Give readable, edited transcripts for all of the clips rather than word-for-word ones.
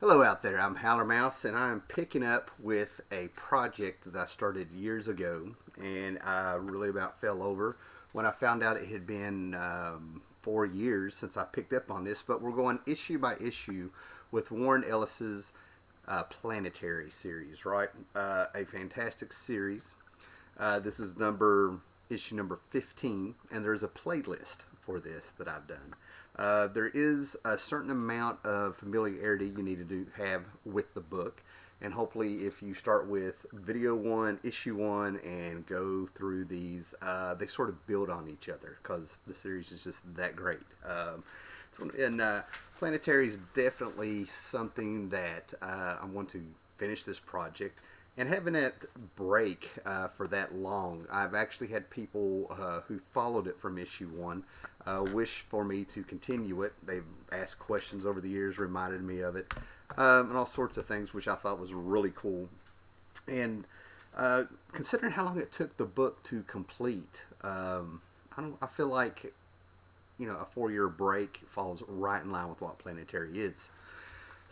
Hello out there, I'm Howler Mouse, and I'm picking up with a project that I started years ago, and I really about fell over when I found out it had been 4 years since I picked up on this. But we're going issue by issue with Warren Ellis's Planetary series, right? A fantastic series. This is issue number 15, and there's a playlist for this that I've done. There is a certain amount of familiarity you need to have with the book, and hopefully, if you start with video one, issue one, and go through these, they sort of build on each other because the series is just that great. Planetary is definitely something that I want to finish this project. And having that break for that long, I've actually had people who followed it from issue one wish for me to continue it. They've asked questions over the years, reminded me of it, and all sorts of things, which I thought was really cool. And considering how long it took the book to complete, I feel like a 4 year break falls right in line with what Planetary is.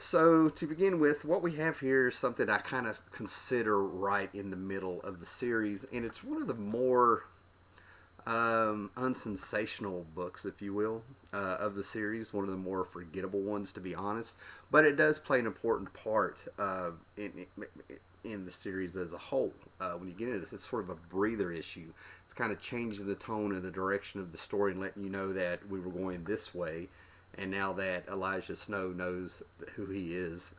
So, to begin with, what we have here is something I kind of consider right in the middle of the series, and it's one of the more unsensational books, if you will, of the series. One of the more forgettable ones, to be honest. But it does play an important part in the series as a whole. When you get into this, it's sort of a breather issue. It's kind of changing the tone and the direction of the story and letting you know that we were going this way. And now that Elijah Snow knows who he is,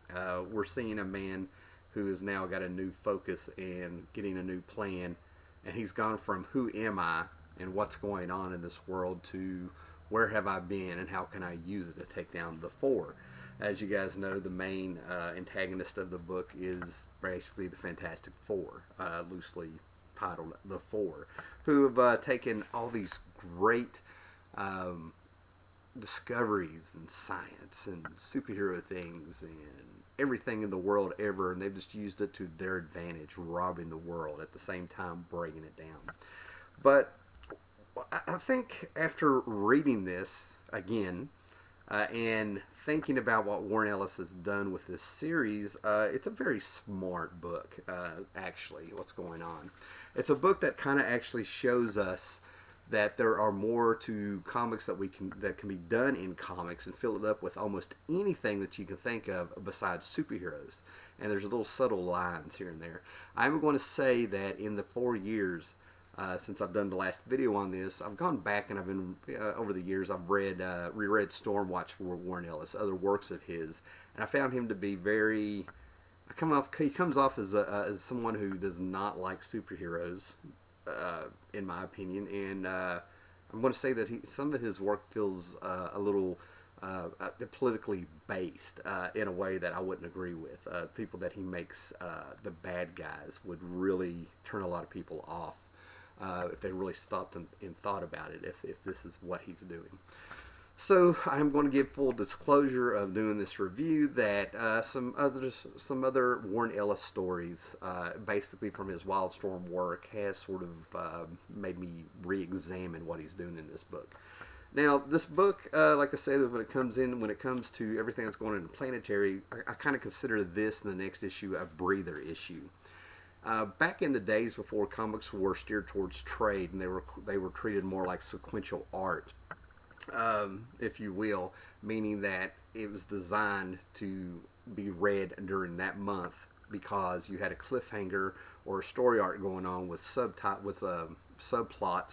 we're seeing a man who has now got a new focus and getting a new plan. And he's gone from who am I and what's going on in this world to where have I been and how can I use it to take down the Four. As you guys know, the main antagonist of the book is basically the Fantastic Four, loosely titled The Four, who have taken all these great discoveries and science and superhero things and everything in the world ever, and they've just used it to their advantage, robbing the world at the same time breaking it down. But I think after reading this again and thinking about what Warren Ellis has done with this series, it's a very smart book, actually, what's going on. It's a book that kind of actually shows us that there are more to comics that can be done in comics and fill it up with almost anything that you can think of besides superheroes. And there's little subtle lines here and there. I'm going to say that in the 4 years since I've done the last video on this, I've gone back and I've been over the years I've reread Stormwatch for Warren Ellis, other works of his, and I found him to be very. He comes off as someone who does not like superheroes, in my opinion, and I'm going to say that some of his work feels a little politically based in a way that I wouldn't agree with. People that he makes the bad guys would really turn a lot of people off if they really stopped and thought about it, if this is what he's doing. So I'm going to give full disclosure of doing this review that some other Warren Ellis stories, basically from his Wildstorm work, has sort of made me re-examine what he's doing in this book. Now, this book, like I said, when it comes to everything that's going on in Planetary, I kind of consider this and the next issue a breather issue. Back in the days before comics were steered towards trade and they were treated more like sequential art, if you will, meaning that it was designed to be read during that month because you had a cliffhanger or a story arc going on with subplots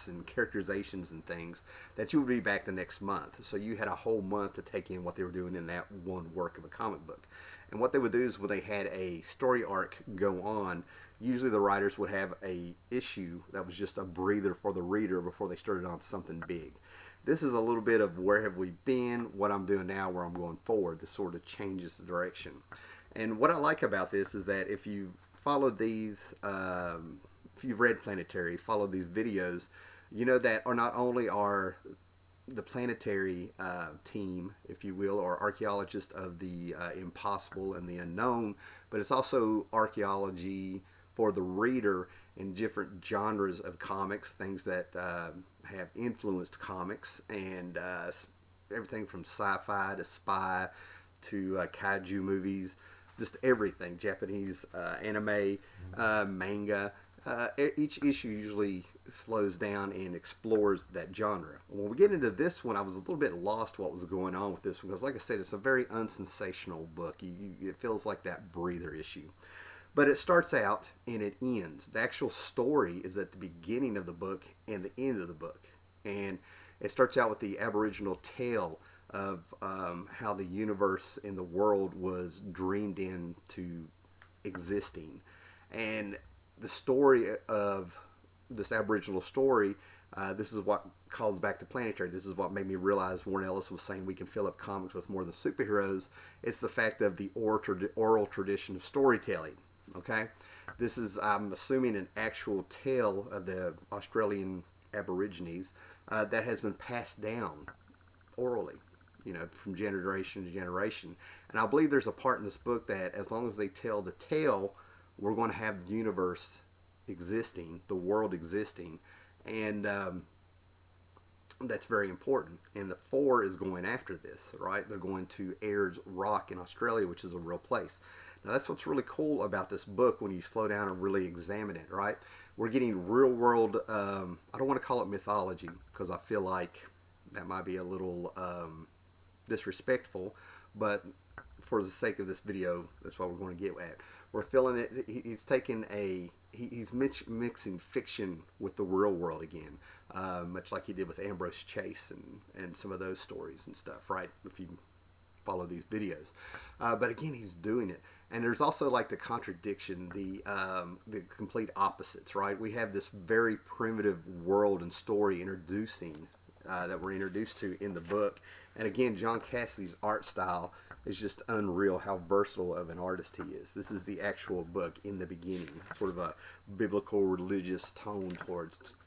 and characterizations and things that you would be back the next month. So you had a whole month to take in what they were doing in that one work of a comic book. And what they would do is when they had a story arc go on, usually the writers would have a issue that was just a breather for the reader before they started on something big. This is a little bit of where have we been, what I'm doing now, where I'm going forward. This sort of changes the direction. And what I like about this is that if you followed these, if you've read Planetary, followed these videos, you know that not only are the Planetary team, if you will, or archaeologists of the impossible and the unknown, but it's also archaeology for the reader in different genres of comics, things that have influenced comics, and everything from sci-fi to spy to kaiju movies, just everything, Japanese anime, manga. Each issue usually slows down and explores that genre. When we get into this one, I was a little bit lost what was going on with this one because, like I said, it's a very unsensational book. It feels like that breather issue. But it starts out and it ends. The actual story is at the beginning of the book and the end of the book. And it starts out with the Aboriginal tale of how the universe and the world was dreamed into existing. And the story of this Aboriginal story, this is what calls back to Planetary. This is what made me realize Warren Ellis was saying we can fill up comics with more than superheroes. It's the fact of the oral tradition of storytelling. Okay, this is, I'm assuming, an actual tale of the Australian Aborigines that has been passed down orally, from generation to generation. And I believe there's a part in this book that as long as they tell the tale, we're going to have the universe existing, the world existing, and that's very important. And the 4 is going after this, right? They're going to Ayers Rock in Australia, which is a real place. Now that's what's really cool about this book when you slow down and really examine it, right? We're getting real world, I don't want to call it mythology because I feel like that might be a little disrespectful, but for the sake of this video, that's what we're going to get at. We're feeling it. He's taking he's mixing fiction with the real world again, much like he did with Ambrose Chase and some of those stories and stuff, right? If you follow these videos, but again, he's doing it. And there's also like the contradiction, the complete opposites, right? We have this very primitive world and story that we're introduced to in the book. And again, John Cassidy's art style is just unreal how versatile of an artist he is. This is the actual book in the beginning, sort of a biblical religious tone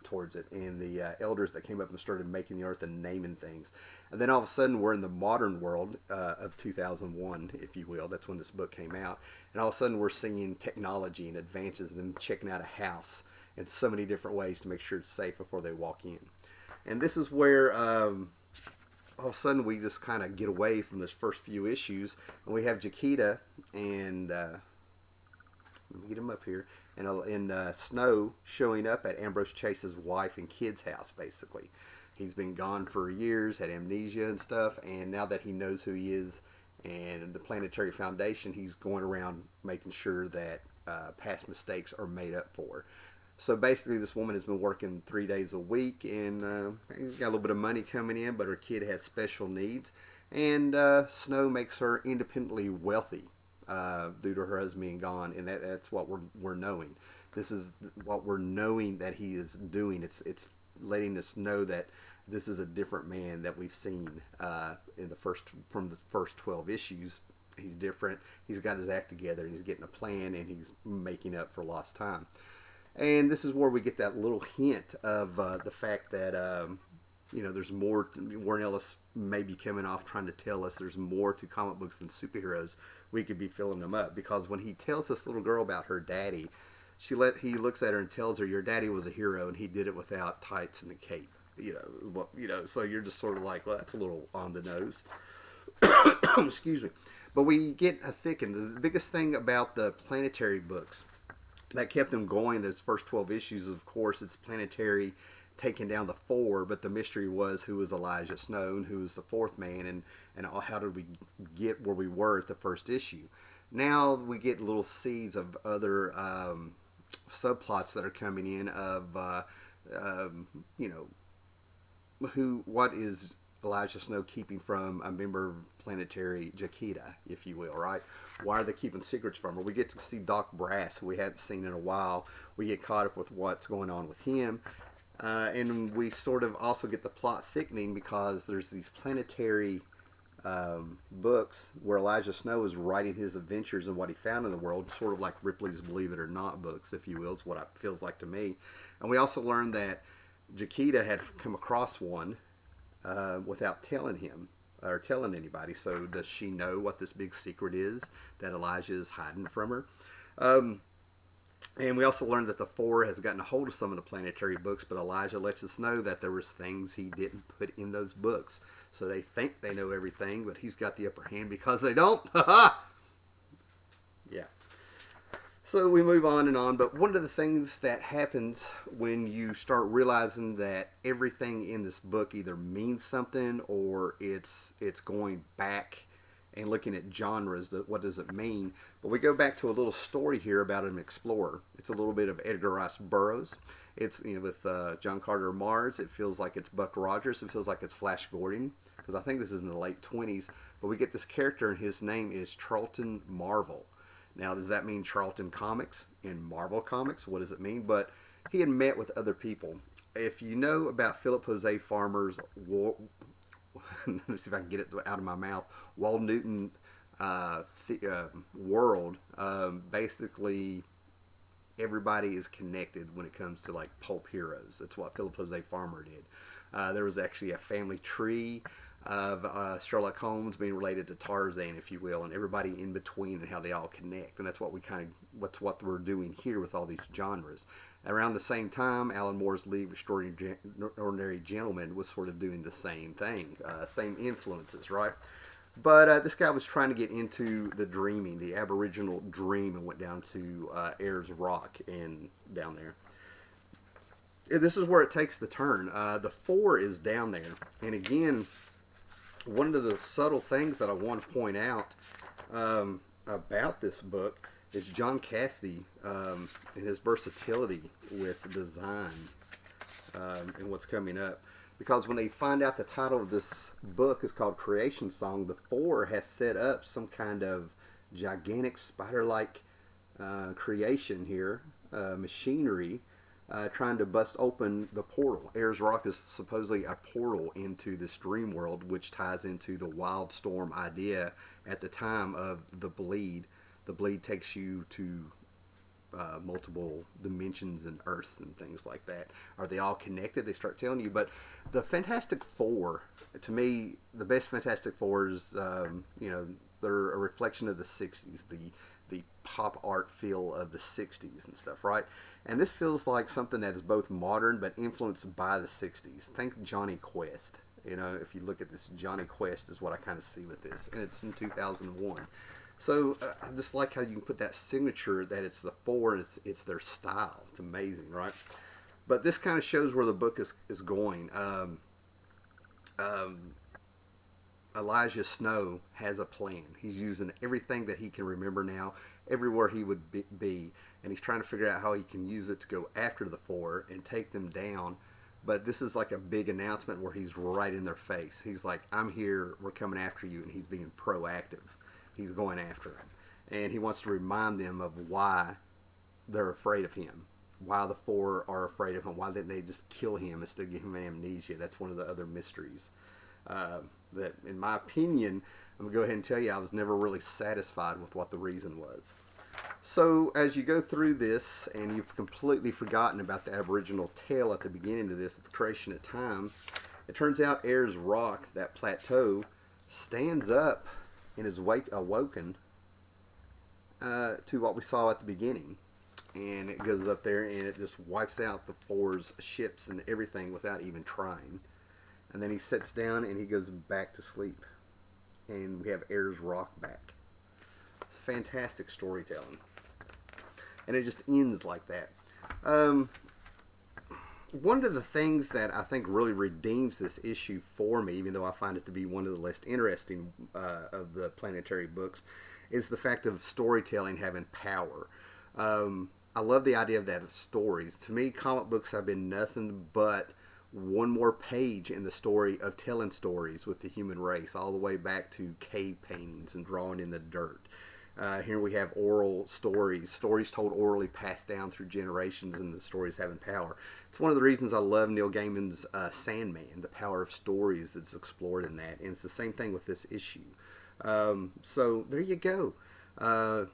towards it, and the elders that came up and started making the earth and naming things. And then all of a sudden we're in the modern world of 2001, if you will. That's when this book came out. And all of a sudden we're seeing technology and advances and them checking out a house in so many different ways to make sure it's safe before they walk in. And this is where all of a sudden we just kind of get away from those first few issues, and we have Jaquita and let me get him up here, and Snow showing up at Ambrose Chase's wife and kids' house. Basically, he's been gone for years, had amnesia and stuff, and now that he knows who he is and the Planetary Foundation, he's going around making sure that past mistakes are made up for. So basically, this woman has been working 3 days a week, and she's got a little bit of money coming in, but her kid has special needs. And Snow makes her independently wealthy due to her husband being gone, and that's what we're knowing. This is what we're knowing that he is doing. It's letting us know that this is a different man that we've seen from the first 12 issues. He's different. He's got his act together, and he's getting a plan, and he's making up for lost time. And this is where we get that little hint of the fact that, there's more. Warren Ellis may be coming off trying to tell us there's more to comic books than superheroes. We could be filling them up, because when he tells this little girl about her daddy, he looks at her and tells her, your daddy was a hero and he did it without tights and a cape. So you're just sort of like, well, that's a little on the nose. Excuse me. But we get a thicken. The biggest thing about the Planetary books that kept them going, those first 12 issues, of course, it's Planetary taking down the 4, but the mystery was who was Elijah Snow and who was the 4th man, and how did we get where we were at the first issue. Now we get little seeds of other subplots that are coming in of, what is Elijah Snow keeping from a member of Planetary, Jaquita, if you will, right? Why are they keeping secrets from her? We get to see Doc Brass, who we hadn't seen in a while. We get caught up with what's going on with him. And we sort of also get the plot thickening because there's these Planetary books where Elijah Snow is writing his adventures and what he found in the world, sort of like Ripley's Believe It or Not books, if you will. It's what it feels like to me. And we also learned that Jaquita had come across one without telling him or telling anybody. So does she know what this big secret is that Elijah is hiding from her? And we also learned that the Four has gotten a hold of some of the Planetary books, but Elijah lets us know that there was things he didn't put in those books. So they think they know everything, but he's got the upper hand because they don't. Yeah. So we move on and on, but one of the things that happens when you start realizing that everything in this book either means something or it's going back and looking at genres, that what does it mean? But we go back to a little story here about an explorer. It's a little bit of Edgar Rice Burroughs. It's with John Carter Mars. It feels like it's Buck Rogers. It feels like it's Flash Gordon because I think this is in the late 20s. But we get this character and his name is Charlton Marvel. Now, does that mean Charlton Comics in Marvel Comics? What does it mean? But he had met with other people. If you know about Philip Jose Farmer's, let me see if I can get it out of my mouth, Walt Newton world, basically everybody is connected when it comes to like pulp heroes. That's what Philip Jose Farmer did. There was actually a family tree of Sherlock Holmes being related to Tarzan, if you will, and everybody in between and how they all connect. And that's what what we're doing here with all these genres. Around the same time, Alan Moore's League of Extraordinary Gentlemen was sort of doing the same thing, same influences, right? But this guy was trying to get into the dreaming, the Aboriginal dream, and went down to Ayers Rock and down there. This is where it takes the turn. The Four is down there, and again, one of the subtle things that I want to point out about this book is John Cassidy and his versatility with design and what's coming up. Because when they find out the title of this book is called Creation Song, the Four has set up some kind of gigantic spider-like creation here, machinery, trying to bust open the portal. Ayers Rock is supposedly a portal into this dream world, which ties into the Wildstorm idea at the time of the Bleed. The Bleed takes you to multiple dimensions and Earths and things like that. Are they all connected? They start telling you. But the Fantastic Four, to me, the best Fantastic Four is, they're a reflection of the 60s, the pop art feel of the 60s and stuff, right? And this feels like something that is both modern but influenced by the 60s. Think Johnny Quest. If you look at this, Johnny Quest is what I kind of see with this. And it's in 2001. So I just like how you can put that signature that it's the Four and it's their style. It's amazing, right? But this kind of shows where the book is going. Elijah Snow has a plan. He's using everything that he can remember now, everywhere he would be, and he's trying to figure out how he can use it to go after the Four and take them down. But this is like a big announcement where he's right in their face. He's like, I'm here, we're coming after you, and he's being proactive. He's going after them. And he wants to remind them of why they're afraid of him, why the Four are afraid of him, why didn't they just kill him instead of give him amnesia. That's one of the other mysteries. That, in my opinion, I'm going to go ahead and tell you, I was never really satisfied with what the reason was. So, as you go through this, and you've completely forgotten about the Aboriginal tale at the beginning of this, the creation of time, it turns out Ayers Rock, that plateau, stands up and is awoken to what we saw at the beginning. And it goes up there and it just wipes out the Four's ships and everything without even trying. And then he sits down and he goes back to sleep. And we have Ayers Rock back. It's fantastic storytelling. And it just ends like that. One of the things that I think really redeems this issue for me, even though I find it to be one of the less interesting of the Planetary books, is the fact of storytelling having power. I love the idea of that of stories. To me, comic books have been nothing but one more page in the story of telling stories with the human race, all the way back to cave paintings and drawing in the dirt. Here we have oral stories told orally, passed down through generations, and the stories having power. It's one of the reasons I love Neil Gaiman's Sandman, the power of stories that's explored in that. And it's the same thing with this issue. So there you go.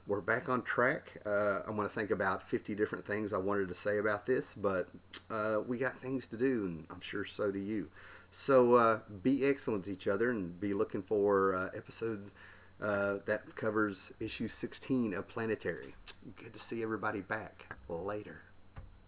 We're back on track. I'm going to think about 50 different things I wanted to say about this, but we got things to do, and I'm sure so do you. So be excellent to each other, and be looking for episode That covers issue 16 of Planetary. Good to see everybody back. Later.